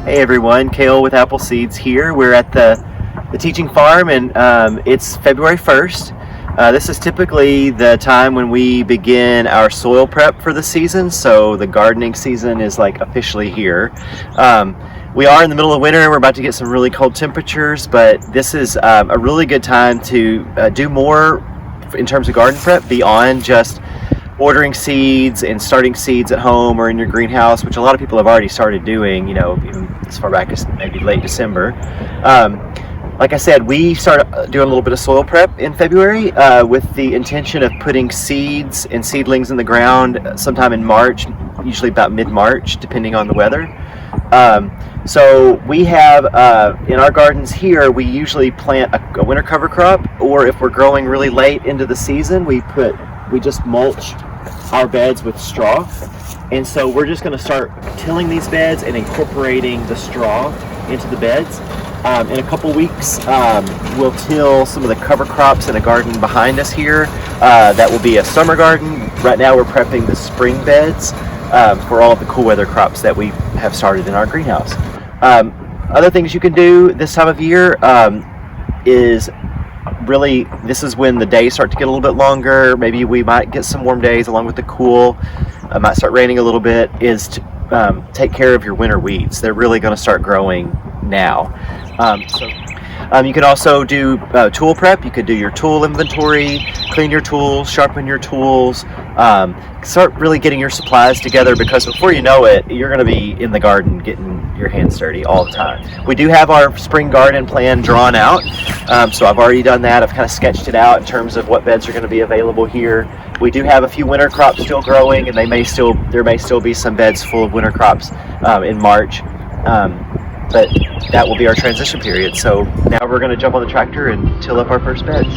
Hey everyone, Cale with Apple Seeds here. We're at the teaching farm and it's February 1st. This is typically the time when we begin our soil prep for the season, so the gardening season is like officially here. We are in the middle of winter, we're about to get some really cold temperatures, but this is a really good time to do more in terms of garden prep beyond just ordering seeds and starting seeds at home or in your greenhouse, which a lot of people have already started doing, you know, even as far back as maybe late December. Like I said, we started doing a little bit of soil prep in February with the intention of putting seeds and seedlings in the ground sometime in March, usually about mid-March, depending on the weather. So we have, in our gardens here, we usually plant a winter cover crop, or if we're growing really late into the season, we just mulch our beds with straw. And so we're just going to start tilling these beds and incorporating the straw into the beds. In a couple weeks, we'll till some of the cover crops in a garden behind us here. That will be a summer garden. Right now we're prepping the spring beds for all of the cool weather crops that we have started in our greenhouse. Other things you can do this time of year is really, this is when the days start to get a little bit longer. Maybe we might get some warm days along with the cool. It might start raining a little bit, is to take care of your winter weeds. They're really going to start growing now. You can also do tool prep. You could do your tool inventory, clean your tools, sharpen your tools, start really getting your supplies together, because before you know it, you're going to be in the garden getting your hands dirty all the time. We do have our spring garden plan drawn out, so I've already done that. I've kind of sketched it out in terms of what beds are going to be available here. We do have a few winter crops still growing, and there may still be some beds full of winter crops in March. But that will be our transition period. So now we're going to jump on the tractor and till up our first beds.